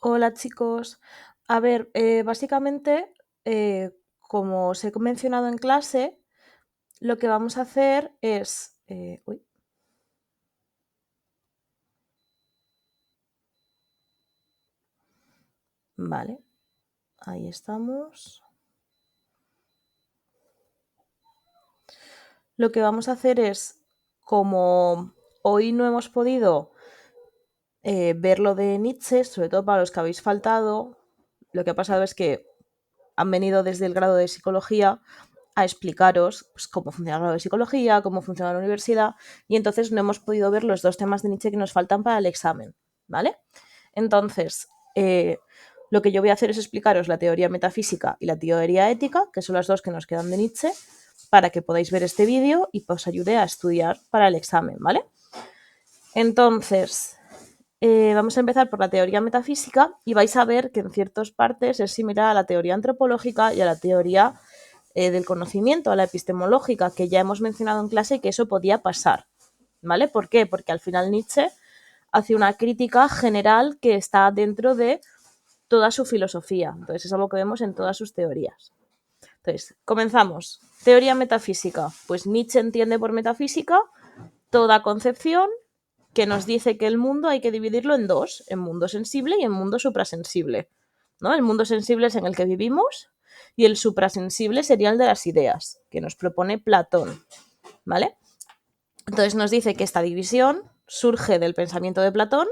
Hola chicos. A ver, básicamente, como os he mencionado en clase, lo que vamos a hacer es... uy, vale, ahí estamos. Lo que vamos a hacer es, como hoy no hemos podido ver lo de Nietzsche, sobre todo para los que habéis faltado, lo que ha pasado es que han venido desde el grado de psicología a explicaros pues, cómo funciona el grado de psicología, cómo funciona la universidad, y entonces no hemos podido ver los dos temas de Nietzsche que nos faltan para el examen, ¿vale? Entonces, lo que yo voy a hacer es explicaros la teoría metafísica y la teoría ética, que son las dos que nos quedan de Nietzsche, para que podáis ver este vídeo y os ayude a estudiar para el examen, ¿vale? Entonces, vamos a empezar por la teoría metafísica y vais a ver que en ciertas partes es similar a la teoría antropológica y a la teoría del conocimiento, a la epistemológica, que ya hemos mencionado en clase que eso podía pasar, ¿vale? ¿Por qué? Porque al final Nietzsche hace una crítica general que está dentro de toda su filosofía. Entonces es algo que vemos en todas sus teorías. Entonces, comenzamos. Teoría metafísica. Pues Nietzsche entiende por metafísica toda concepción que nos dice que el mundo hay que dividirlo en dos, en mundo sensible y en mundo suprasensible, ¿no? El mundo sensible es en el que vivimos y el suprasensible sería el de las ideas, que nos propone Platón, ¿vale? Entonces nos dice que esta división surge del pensamiento de Platón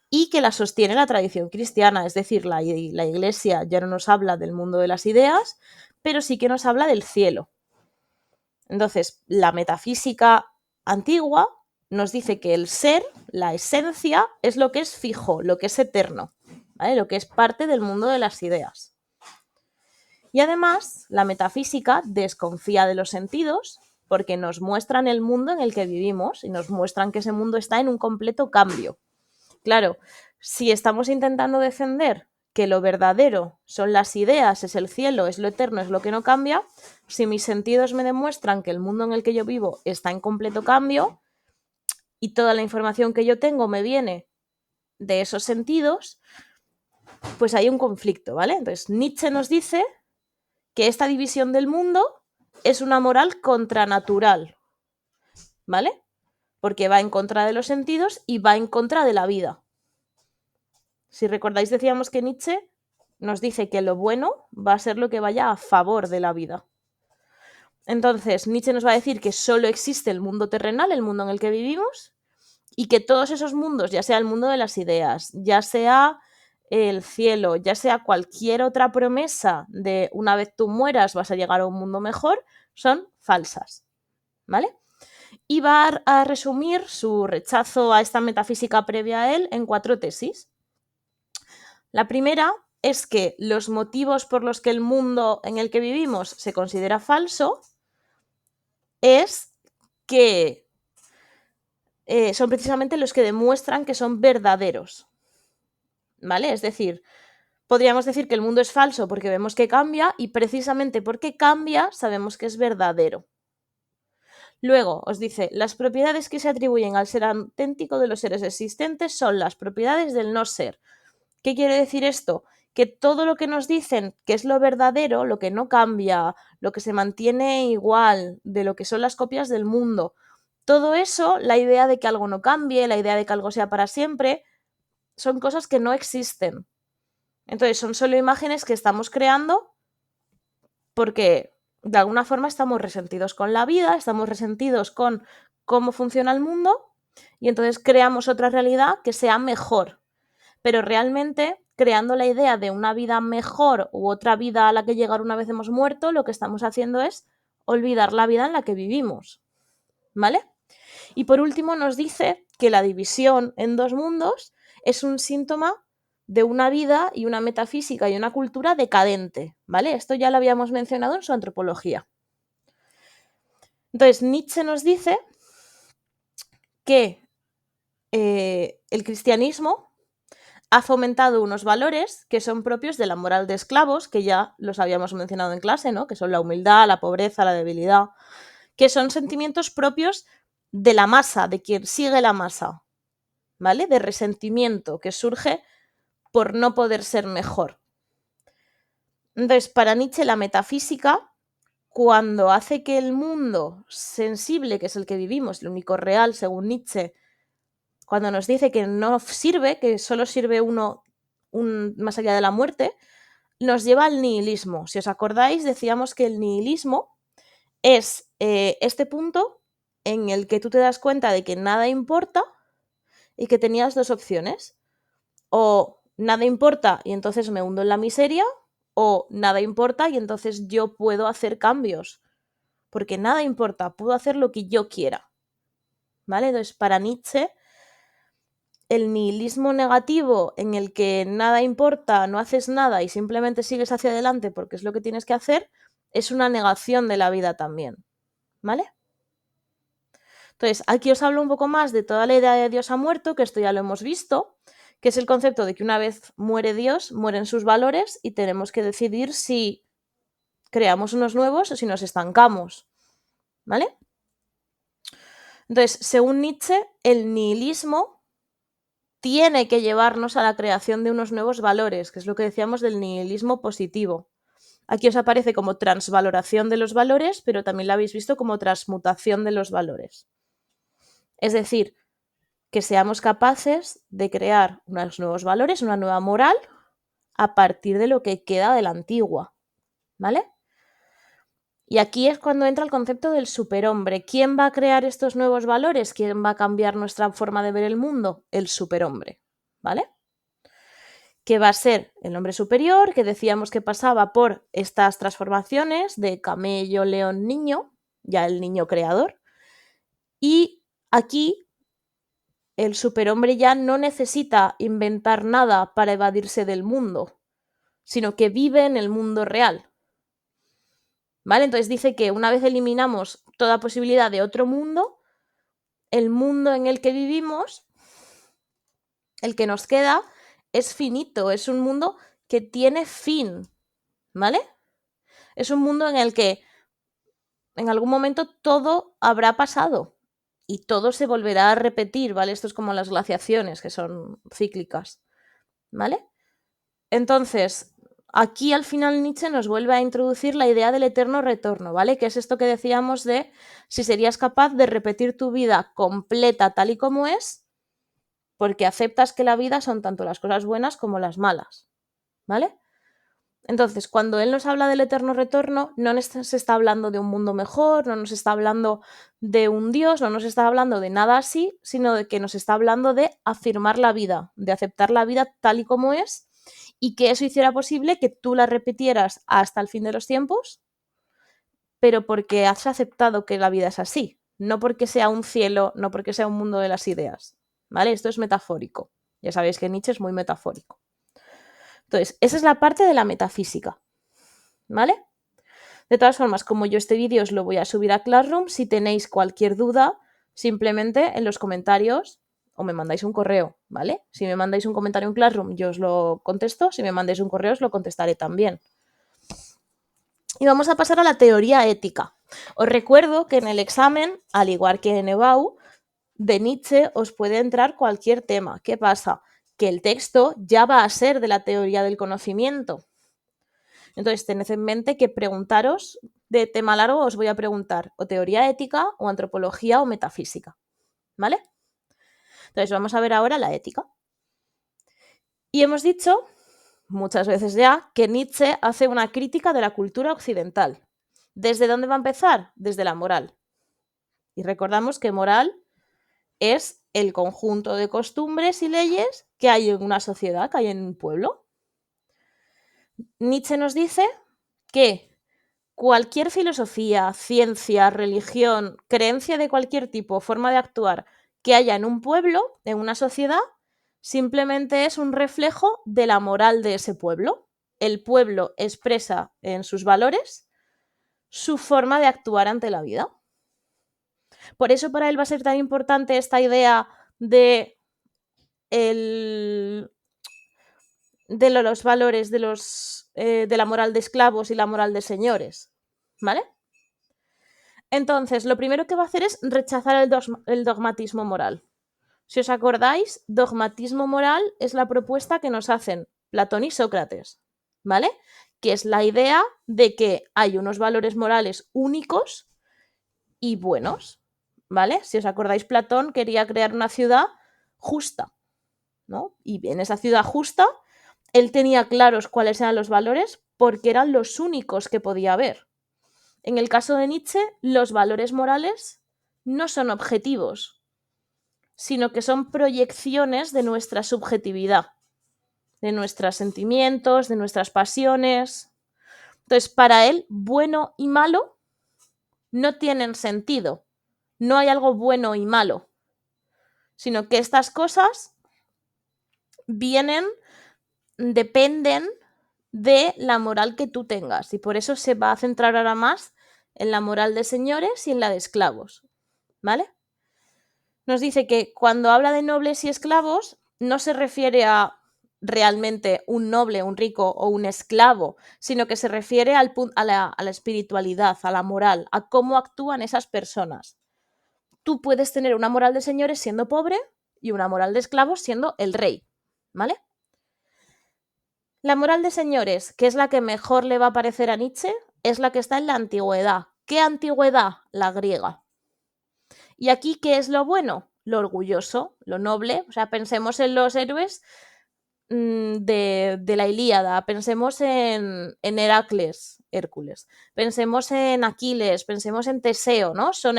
y que la sostiene la tradición cristiana, es decir, la Iglesia ya no nos habla del mundo de las ideas, pero sí que nos habla del cielo. Entonces, la metafísica antigua nos dice que el ser, la esencia, es lo que es fijo, lo que es eterno, ¿vale? Lo que es parte del mundo de las ideas. Y además, la metafísica desconfía de los sentidos porque nos muestran el mundo en el que vivimos y nos muestran que ese mundo está en un completo cambio. Claro, si estamos intentando defender que lo verdadero son las ideas, es el cielo, es lo eterno, es lo que no cambia, si mis sentidos me demuestran que el mundo en el que yo vivo está en completo cambio y toda la información que yo tengo me viene de esos sentidos, pues hay un conflicto, ¿vale? Entonces Nietzsche nos dice que esta división del mundo es una moral contranatural, ¿vale? Porque va en contra de los sentidos y va en contra de la vida. Si recordáis, decíamos que Nietzsche nos dice que lo bueno va a ser lo que vaya a favor de la vida. Entonces, Nietzsche nos va a decir que solo existe el mundo terrenal, el mundo en el que vivimos, y que todos esos mundos, ya sea el mundo de las ideas, ya sea el cielo, ya sea cualquier otra promesa de una vez tú mueras vas a llegar a un mundo mejor, son falsas, ¿vale? Y va a resumir su rechazo a esta metafísica previa a él en 4 tesis. La primera es que los motivos por los que el mundo en el que vivimos se considera falso es que son precisamente los que demuestran que son verdaderos, ¿vale? Es decir, podríamos decir que el mundo es falso porque vemos que cambia y precisamente porque cambia sabemos que es verdadero. Luego os dice, las propiedades que se atribuyen al ser auténtico de los seres existentes son las propiedades del no ser. ¿Qué quiere decir esto? Que todo lo que nos dicen que es lo verdadero, lo que no cambia, lo que se mantiene igual, de lo que son las copias del mundo, todo eso, la idea de que algo no cambie, la idea de que algo sea para siempre, son cosas que no existen. Entonces son solo imágenes que estamos creando porque de alguna forma estamos resentidos con la vida, estamos resentidos con cómo funciona el mundo y entonces creamos otra realidad que sea mejor. Pero realmente, creando la idea de una vida mejor u otra vida a la que llegar una vez hemos muerto, lo que estamos haciendo es olvidar la vida en la que vivimos, ¿vale? Y por último nos dice que la división en dos mundos es un síntoma de una vida y una metafísica y una cultura decadente, ¿vale? Esto ya lo habíamos mencionado en su antropología. Entonces, Nietzsche nos dice que el cristianismo ha fomentado unos valores que son propios de la moral de esclavos, que ya los habíamos mencionado en clase, ¿no? Que son la humildad, la pobreza, la debilidad, que son sentimientos propios de la masa, de quien sigue la masa, ¿vale? De resentimiento que surge por no poder ser mejor. Entonces, para Nietzsche, la metafísica, cuando hace que el mundo sensible, que es el que vivimos, el único real, según Nietzsche, cuando nos dice que no sirve, que solo sirve uno más allá de la muerte, nos lleva al nihilismo. Si os acordáis, decíamos que el nihilismo es este punto en el que tú te das cuenta de que nada importa y que tenías dos opciones. O nada importa y entonces me hundo en la miseria, o nada importa y entonces yo puedo hacer cambios. Porque nada importa, puedo hacer lo que yo quiera. ¿Vale? Entonces, para Nietzsche, el nihilismo negativo en el que nada importa, no haces nada y simplemente sigues hacia adelante porque es lo que tienes que hacer, es una negación de la vida también. ¿Vale? Entonces, aquí os hablo un poco más de toda la idea de Dios ha muerto, que esto ya lo hemos visto, que es el concepto de que una vez muere Dios, mueren sus valores y tenemos que decidir si creamos unos nuevos o si nos estancamos. ¿Vale? Entonces, según Nietzsche, el nihilismo tiene que llevarnos a la creación de unos nuevos valores, que es lo que decíamos del nihilismo positivo. Aquí os aparece como transvaloración de los valores, pero también lo habéis visto como transmutación de los valores. Es decir, que seamos capaces de crear unos nuevos valores, una nueva moral, a partir de lo que queda de la antigua. ¿Vale? Y aquí es cuando entra el concepto del superhombre. ¿Quién va a crear estos nuevos valores? ¿Quién va a cambiar nuestra forma de ver el mundo? El superhombre. ¿Vale? Que va a ser el hombre superior, que decíamos que pasaba por estas transformaciones de camello, león, niño, ya el niño creador. Y aquí el superhombre ya no necesita inventar nada para evadirse del mundo, sino que vive en el mundo real. ¿Vale? Entonces dice que una vez eliminamos toda posibilidad de otro mundo, el mundo en el que vivimos, el que nos queda, es finito, es un mundo que tiene fin, ¿vale? Es un mundo en el que en algún momento todo habrá pasado y todo se volverá a repetir, ¿vale? Esto es como las glaciaciones, que son cíclicas, ¿vale? Entonces, aquí al final Nietzsche nos vuelve a introducir la idea del eterno retorno, ¿vale? Que es esto que decíamos de si serías capaz de repetir tu vida completa tal y como es, porque aceptas que la vida son tanto las cosas buenas como las malas, ¿vale? Entonces, cuando él nos habla del eterno retorno, no nos está hablando de un mundo mejor, no nos está hablando de un Dios, no nos está hablando de nada así, sino de que nos está hablando de afirmar la vida, de aceptar la vida tal y como es, y que eso hiciera posible que tú la repitieras hasta el fin de los tiempos, pero porque has aceptado que la vida es así, no porque sea un cielo, no porque sea un mundo de las ideas, ¿vale? Esto es metafórico. Ya sabéis que Nietzsche es muy metafórico. Entonces, esa es la parte de la metafísica, ¿vale? De todas formas, como yo este vídeo os lo voy a subir a Classroom, si tenéis cualquier duda, simplemente en los comentarios o me mandáis un correo, ¿vale? Si me mandáis un comentario en Classroom, yo os lo contesto. Si me mandáis un correo, os lo contestaré también. Y vamos a pasar a la teoría ética. Os recuerdo que en el examen, al igual que en EBAU, de Nietzsche os puede entrar cualquier tema. ¿Qué pasa? Que el texto ya va a ser de la teoría del conocimiento. Entonces, tened en mente que preguntaros de tema largo, os voy a preguntar o teoría ética o antropología o metafísica, ¿vale? Entonces, vamos a ver ahora la ética. Y hemos dicho muchas veces ya que Nietzsche hace una crítica de la cultura occidental. ¿Desde dónde va a empezar? Desde la moral. Y recordamos que moral es el conjunto de costumbres y leyes que hay en una sociedad, que hay en un pueblo. Nietzsche nos dice que cualquier filosofía, ciencia, religión, creencia de cualquier tipo, forma de actuar que haya en un pueblo, en una sociedad, simplemente es un reflejo de la moral de ese pueblo. El pueblo expresa en sus valores su forma de actuar ante la vida. Por eso para él va a ser tan importante esta idea de los valores de la moral de esclavos y la moral de señores, ¿vale? Entonces, lo primero que va a hacer es rechazar el dogmatismo moral. O Si os acordáis, dogmatismo moral es la propuesta que nos hacen Platón y Sócrates, ¿vale? Que es la idea de que hay unos valores morales únicos y buenos, ¿vale? Si os acordáis, Platón quería crear una ciudad justa, ¿no? Y en esa ciudad justa, él tenía claros cuáles eran los valores porque eran los únicos que podía haber. En el caso de Nietzsche, los valores morales no son objetivos, sino que son proyecciones de nuestra subjetividad, de nuestros sentimientos, de nuestras pasiones. Entonces, para él, bueno y malo no tienen sentido. No hay algo bueno y malo, sino que estas cosas dependen de la moral que tú tengas. Y por eso se va a centrar ahora más en la moral de señores y en la de esclavos, ¿vale? Nos dice que cuando habla de nobles y esclavos, no se refiere a realmente un noble, un rico o un esclavo, sino que se refiere a la espiritualidad, a la moral, a cómo actúan esas personas. Tú puedes tener una moral de señores siendo pobre y una moral de esclavos siendo el rey, ¿vale? La moral de señores, que es la que mejor le va a parecer a Nietzsche, es la que está en la antigüedad. ¿Qué antigüedad? La griega. ¿Y aquí qué es lo bueno? Lo orgulloso, lo noble. O sea, pensemos en los héroes de la Ilíada, pensemos en Hércules, pensemos en Aquiles, pensemos en Teseo, ¿no? Son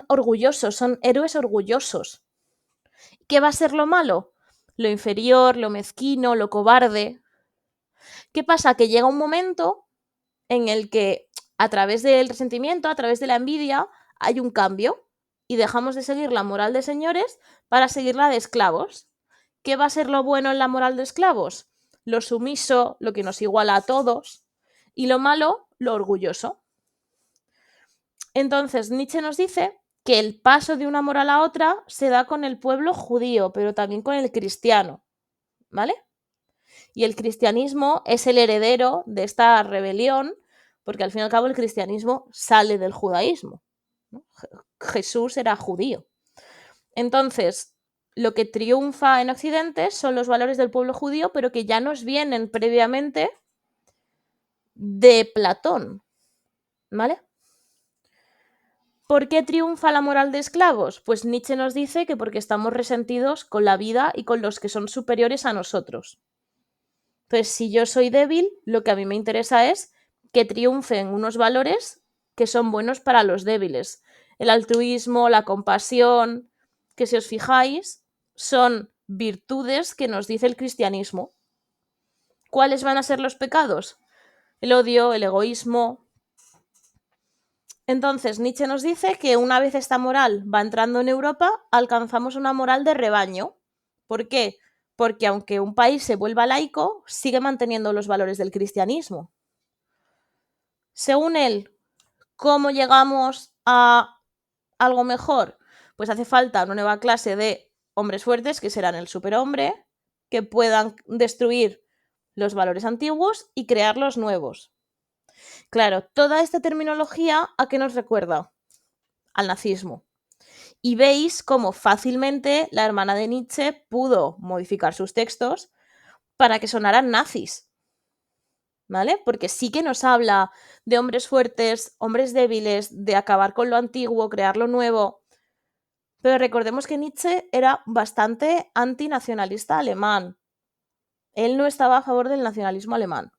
orgullosos, son héroes orgullosos. ¿Qué va a ser lo malo? Lo inferior, lo mezquino, lo cobarde. ¿Qué pasa? Que llega un momento en el que a través del resentimiento, a través de la envidia, hay un cambio y dejamos de seguir la moral de señores para seguir la de esclavos. ¿Qué va a ser lo bueno en la moral de esclavos? Lo sumiso, lo que nos iguala a todos, y lo malo, lo orgulloso. Entonces, Nietzsche nos dice que el paso de una moral a otra se da con el pueblo judío, pero también con el cristiano, ¿vale? Y el cristianismo es el heredero de esta rebelión, porque al fin y al cabo el cristianismo sale del judaísmo, ¿no? Jesús era judío. Entonces, lo que triunfa en Occidente son los valores del pueblo judío, pero que ya nos vienen previamente de Platón, ¿vale? ¿Por qué triunfa la moral de esclavos? Pues Nietzsche nos dice que porque estamos resentidos con la vida y con los que son superiores a nosotros. Entonces, si yo soy débil, lo que a mí me interesa es que triunfen unos valores que son buenos para los débiles. El altruismo, la compasión, que si os fijáis, son virtudes que nos dice el cristianismo. ¿Cuáles van a ser los pecados? El odio, el egoísmo. Entonces, Nietzsche nos dice que una vez esta moral va entrando en Europa, alcanzamos una moral de rebaño. ¿Por qué? Porque aunque un país se vuelva laico, sigue manteniendo los valores del cristianismo. Según él, ¿cómo llegamos a algo mejor? Pues hace falta una nueva clase de hombres fuertes, que serán el superhombre, que puedan destruir los valores antiguos y crear los nuevos. Claro, toda esta terminología, ¿a qué nos recuerda? Al nazismo. Y veis cómo fácilmente la hermana de Nietzsche pudo modificar sus textos para que sonaran nazis, ¿vale? Porque sí que nos habla de hombres fuertes, hombres débiles, de acabar con lo antiguo, crear lo nuevo. Pero recordemos que Nietzsche era bastante antinacionalista alemán. Él no estaba a favor del nacionalismo alemán.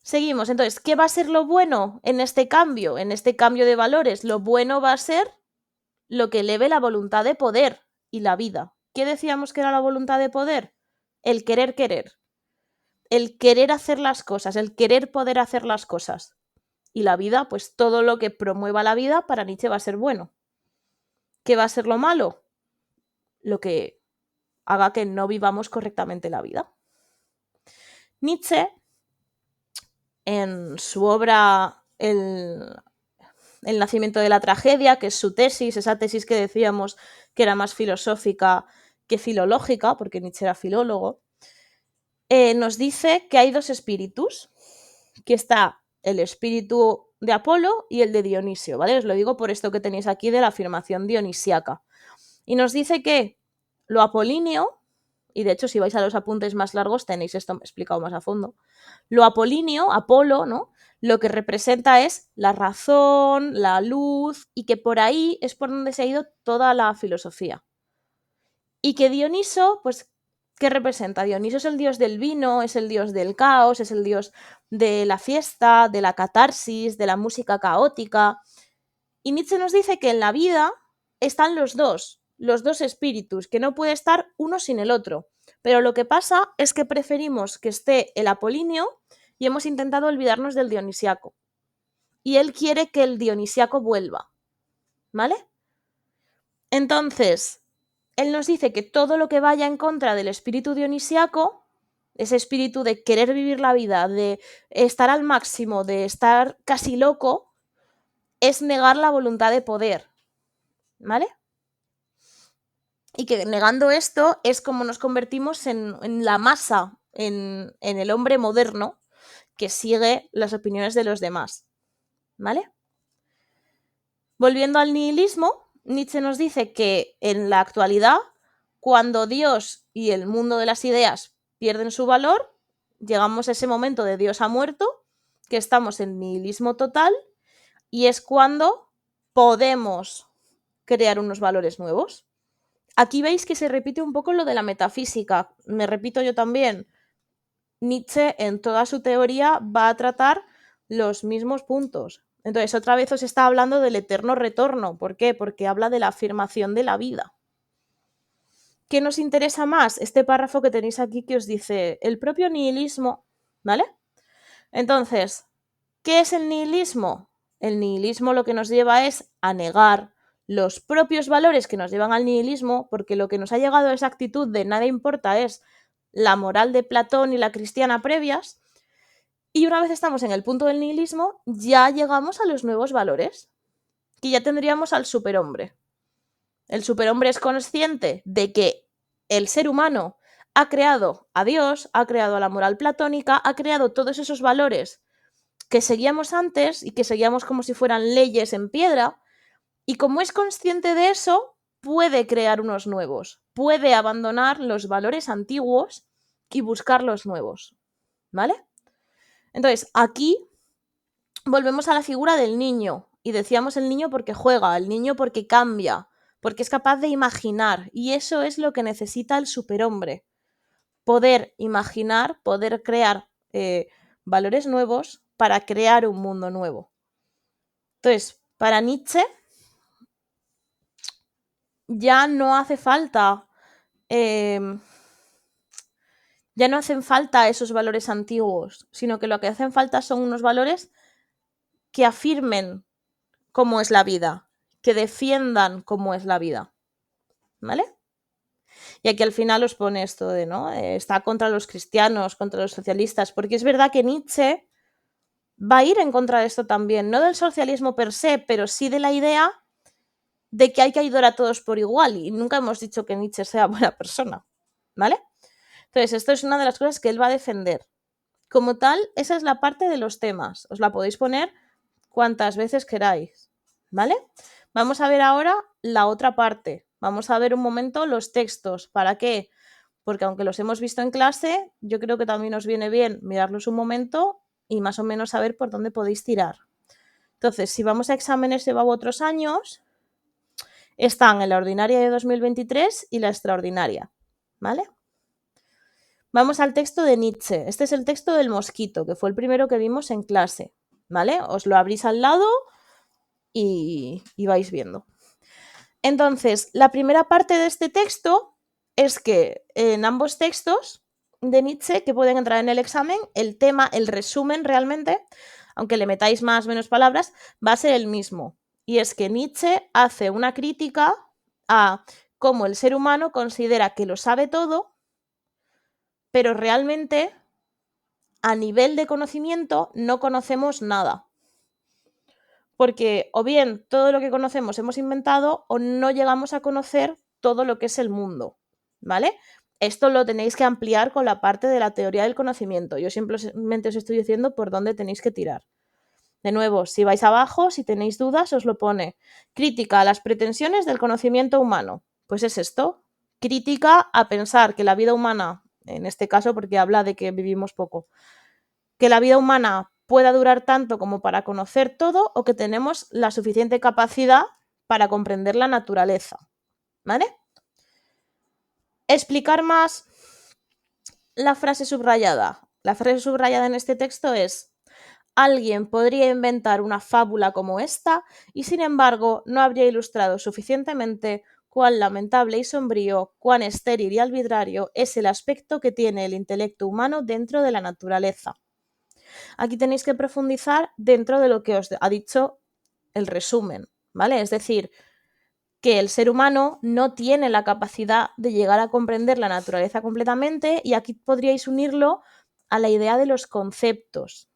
Seguimos. Entonces, ¿qué va a ser lo bueno en este cambio? En este cambio de valores, lo bueno va a ser lo que eleve la voluntad de poder y la vida. ¿Qué decíamos que era la voluntad de poder? El querer querer. El querer hacer las cosas, el querer poder hacer las cosas. Y la vida, pues todo lo que promueva la vida para Nietzsche va a ser bueno. ¿Qué va a ser lo malo? Lo que haga que no vivamos correctamente la vida. Nietzsche, en su obra El nacimiento de la tragedia, que es su tesis, esa tesis que decíamos que era más filosófica que filológica, porque Nietzsche era filólogo, nos dice que hay dos espíritus, que está el espíritu de Apolo y el de Dionisio, ¿vale? Os lo digo por esto que tenéis aquí de la afirmación dionisíaca. Y nos dice que lo apolíneo, y de hecho si vais a los apuntes más largos tenéis esto explicado más a fondo, lo apolíneo, Apolo, ¿no? Lo que representa es la razón, la luz, y que por ahí es por donde se ha ido toda la filosofía. Y que Dioniso, pues, ¿qué representa? Dioniso es el dios del vino, es el dios del caos, es el dios de la fiesta, de la catarsis, de la música caótica. Y Nietzsche nos dice que en la vida están los dos espíritus, que no puede estar uno sin el otro. Pero lo que pasa es que preferimos que esté el apolíneo y hemos intentado olvidarnos del dionisiaco. Y él quiere que el dionisiaco vuelva, ¿vale? Entonces, él nos dice que todo lo que vaya en contra del espíritu dionisiaco, ese espíritu de querer vivir la vida, de estar al máximo, de estar casi loco, es negar la voluntad de poder, ¿vale? Y que negando esto es como nos convertimos en la masa, en el hombre moderno que sigue las opiniones de los demás, ¿vale? Volviendo al nihilismo, Nietzsche nos dice que en la actualidad, cuando Dios y el mundo de las ideas pierden su valor, llegamos a ese momento de Dios ha muerto, que estamos en nihilismo total, y es cuando podemos crear unos valores nuevos. Aquí veis que se repite un poco lo de la metafísica. Me repito yo también. Nietzsche en toda su teoría va a tratar los mismos puntos. Entonces, otra vez os está hablando del eterno retorno. ¿Por qué? Porque habla de la afirmación de la vida. ¿Qué nos interesa más? Este párrafo que tenéis aquí que os dice el propio nihilismo, ¿vale? Entonces, ¿qué es el nihilismo? El nihilismo lo que nos lleva es a negar los propios valores que nos llevan al nihilismo, porque lo que nos ha llegado a esa actitud de nada importa es la moral de Platón y la cristiana previas, y una vez estamos en el punto del nihilismo, ya llegamos a los nuevos valores, que ya tendríamos al superhombre. El superhombre es consciente de que el ser humano ha creado a Dios, ha creado a la moral platónica, ha creado todos esos valores que seguíamos antes y que seguíamos como si fueran leyes en piedra, y como es consciente de eso, puede crear unos nuevos, puede abandonar los valores antiguos y buscar los nuevos, ¿vale? Entonces, aquí volvemos a la figura del niño, y decíamos el niño porque juega, el niño porque cambia, porque es capaz de imaginar, y eso es lo que necesita el superhombre, poder imaginar, poder crear valores nuevos para crear un mundo nuevo. Entonces, para Nietzsche ya no hace falta, ya no hacen falta esos valores antiguos, sino que lo que hacen falta son unos valores que afirmen cómo es la vida, que defiendan cómo es la vida, ¿vale? Y aquí al final os pone esto de, ¿no? Está contra los cristianos, contra los socialistas, porque es verdad que Nietzsche va a ir en contra de esto también, no del socialismo per se, pero sí de la idea de que hay que ayudar a todos por igual, y nunca hemos dicho que Nietzsche sea buena persona, ¿vale? Entonces, esto es una de las cosas que él va a defender. Como tal, esa es la parte de los temas. Os la podéis poner cuantas veces queráis, ¿vale? Vamos a ver ahora la otra parte. Vamos a ver un momento los textos. ¿Para qué? Porque aunque los hemos visto en clase, yo creo que también os viene bien mirarlos un momento y más o menos saber por dónde podéis tirar. Entonces, si vamos a exámenes de otros años, están en la ordinaria de 2023 y la extraordinaria, ¿vale? Vamos al texto de Nietzsche. Este es el texto del mosquito, que fue el primero que vimos en clase, ¿vale? Os lo abrís al lado y vais viendo. Entonces, la primera parte de este texto es que en ambos textos de Nietzsche que pueden entrar en el examen, el tema, el resumen realmente, aunque le metáis más o menos palabras, va a ser el mismo. Y es que Nietzsche hace una crítica a cómo el ser humano considera que lo sabe todo, pero realmente a nivel de conocimiento no conocemos nada. Porque o bien todo lo que conocemos hemos inventado o no llegamos a conocer todo lo que es el mundo, ¿vale? Esto lo tenéis que ampliar con la parte de la teoría del conocimiento. Yo simplemente os estoy diciendo por dónde tenéis que tirar. De nuevo, si vais abajo, si tenéis dudas, os lo pone. Crítica a las pretensiones del conocimiento humano. Pues es esto, crítica a pensar que la vida humana, en este caso porque habla de que vivimos poco, que la vida humana pueda durar tanto como para conocer todo o que tenemos la suficiente capacidad para comprender la naturaleza. ¿Vale? Explicar más la frase subrayada. La frase subrayada en este texto es: alguien podría inventar una fábula como esta y sin embargo no habría ilustrado suficientemente cuán lamentable y sombrío, cuán estéril y arbitrario es el aspecto que tiene el intelecto humano dentro de la naturaleza. Aquí tenéis que profundizar dentro de lo que os ha dicho el resumen, ¿vale? Es decir, que el ser humano no tiene la capacidad de llegar a comprender la naturaleza completamente, y aquí podríais unirlo a la idea de los conceptos,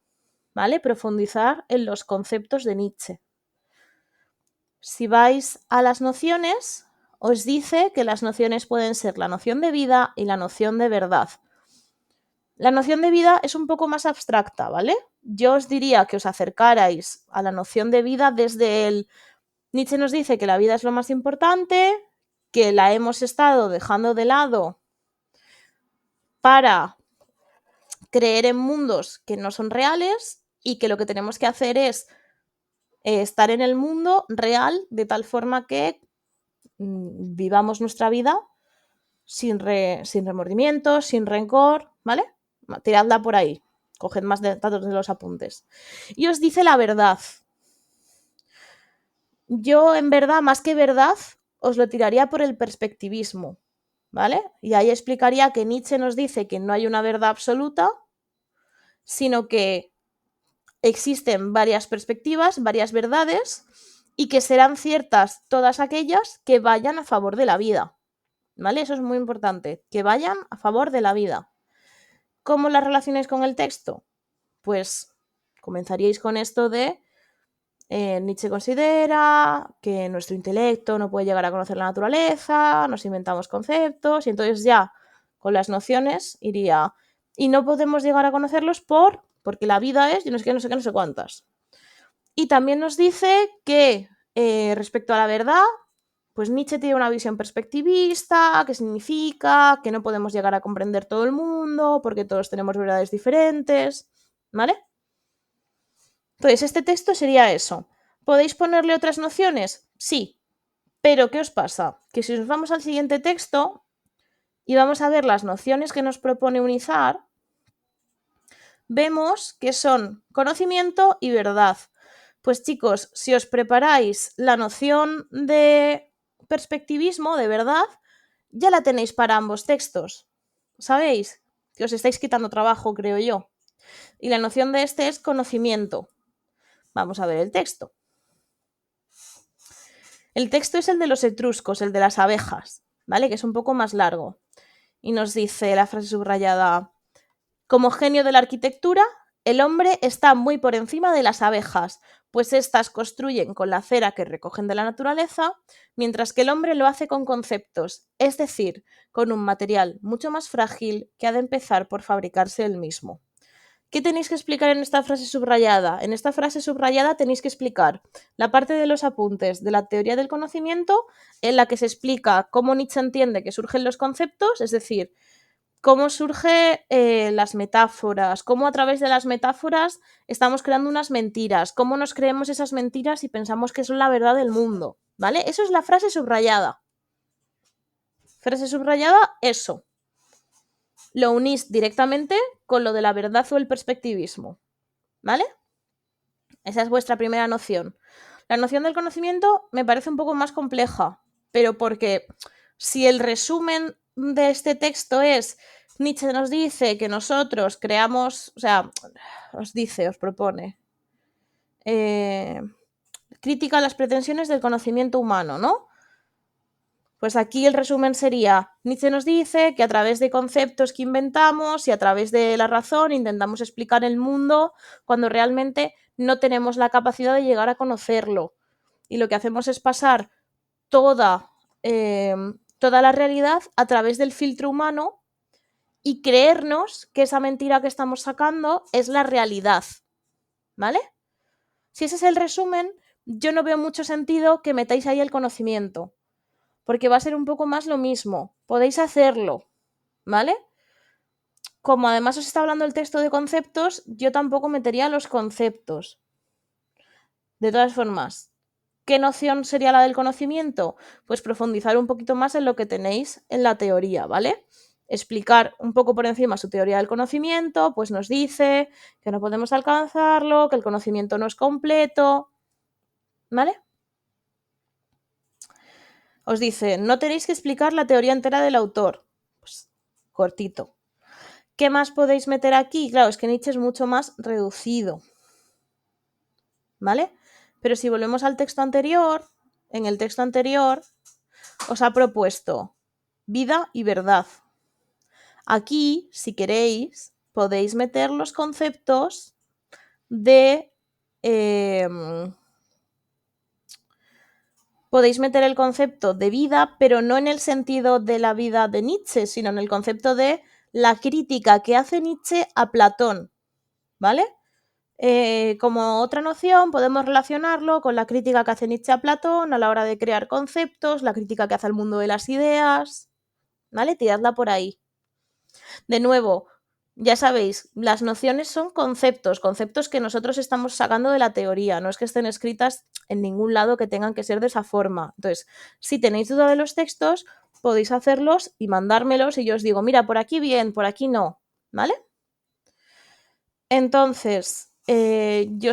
¿vale? Profundizar en los conceptos de Nietzsche. Si vais a las nociones, os dice que las nociones pueden ser la noción de vida y la noción de verdad. La noción de vida es un poco más abstracta, ¿vale? Yo os diría que os acercarais a la noción de vida desde el... Nietzsche nos dice que la vida es lo más importante, que la hemos estado dejando de lado para creer en mundos que no son reales y que lo que tenemos que hacer es estar en el mundo real de tal forma que vivamos nuestra vida sin remordimientos, sin rencor, ¿vale? Tiradla por ahí, coged más datos de los apuntes. Y os dice la verdad. Yo, en verdad, más que verdad, os lo tiraría por el perspectivismo, ¿vale? Y ahí explicaría que Nietzsche nos dice que no hay una verdad absoluta, sino que existen varias perspectivas, varias verdades, y que serán ciertas todas aquellas que vayan a favor de la vida, ¿vale? Eso es muy importante, que vayan a favor de la vida. ¿Cómo las relacionáis con el texto? Pues comenzaríais con esto de Nietzsche considera que nuestro intelecto no puede llegar a conocer la naturaleza, nos inventamos conceptos, y entonces ya con las nociones iría, y no podemos llegar a conocerlos porque la vida es, y no sé qué, no sé qué, no sé cuántas. Y también nos dice que respecto a la verdad, pues Nietzsche tiene una visión perspectivista, que significa que no podemos llegar a comprender todo el mundo porque todos tenemos verdades diferentes, ¿vale? Entonces, este texto sería eso. ¿Podéis ponerle otras nociones? Sí. Pero, ¿qué os pasa? Que si nos vamos al siguiente texto y vamos a ver las nociones que nos propone unizar, vemos que son conocimiento y verdad. Pues chicos, si os preparáis la noción de perspectivismo, de verdad, ya la tenéis para ambos textos. ¿Sabéis? Que os estáis quitando trabajo, creo yo. Y la noción de este es conocimiento. Vamos a ver el texto. El texto es el de los etruscos, el de las abejas, ¿vale? Que es un poco más largo. Y nos dice la frase subrayada: como genio de la arquitectura, el hombre está muy por encima de las abejas, pues éstas construyen con la cera que recogen de la naturaleza, mientras que el hombre lo hace con conceptos, es decir, con un material mucho más frágil que ha de empezar por fabricarse él mismo. ¿Qué tenéis que explicar en esta frase subrayada? En esta frase subrayada tenéis que explicar la parte de los apuntes de la teoría del conocimiento, en la que se explica cómo Nietzsche entiende que surgen los conceptos, es decir, cómo surgen las metáforas, cómo a través de las metáforas estamos creando unas mentiras, cómo nos creemos esas mentiras y pensamos que son la verdad del mundo, ¿vale? Eso es la frase subrayada. Frase subrayada, eso. Lo unís directamente con lo de la verdad o el perspectivismo, ¿vale? Esa es vuestra primera noción. La noción del conocimiento me parece un poco más compleja, pero porque si el resumen de este texto es: Nietzsche nos dice que nosotros creamos, o sea, os propone, crítica a las pretensiones del conocimiento humano, ¿no? Pues aquí el resumen sería: Nietzsche nos dice que a través de conceptos que inventamos y a través de la razón intentamos explicar el mundo cuando realmente no tenemos la capacidad de llegar a conocerlo. Y lo que hacemos es pasar toda la realidad a través del filtro humano y creernos que esa mentira que estamos sacando es la realidad, ¿vale? Si ese es el resumen, yo no veo mucho sentido que metáis ahí el conocimiento, porque va a ser un poco más lo mismo. Podéis hacerlo, ¿vale? Como además os está hablando el texto de conceptos, yo tampoco metería los conceptos. De todas formas, ¿qué noción sería la del conocimiento? Pues profundizar un poquito más en lo que tenéis en la teoría, ¿vale? Explicar un poco por encima su teoría del conocimiento, pues nos dice que no podemos alcanzarlo, que el conocimiento no es completo, ¿vale? Os dice, no tenéis que explicar la teoría entera del autor. Pues cortito. ¿Qué más podéis meter aquí? Claro, es que Nietzsche es mucho más reducido, ¿vale? Pero si volvemos al texto anterior, en el texto anterior os ha propuesto vida y verdad. Aquí, si queréis, podéis meter los conceptos de... podéis meter el concepto de vida, pero no en el sentido de la vida de Nietzsche, sino en el concepto de la crítica que hace Nietzsche a Platón, ¿vale? Como otra noción podemos relacionarlo con la crítica que hace Nietzsche a Platón a la hora de crear conceptos, la crítica que hace al mundo de las ideas, ¿vale? Tiradla por ahí. De nuevo, ya sabéis, las nociones son conceptos, conceptos que nosotros estamos sacando de la teoría, no es que estén escritas en ningún lado que tengan que ser de esa forma. Entonces, si tenéis duda de los textos, podéis hacerlos y mandármelos y yo os digo, mira, por aquí bien, por aquí no, ¿vale? Entonces, yo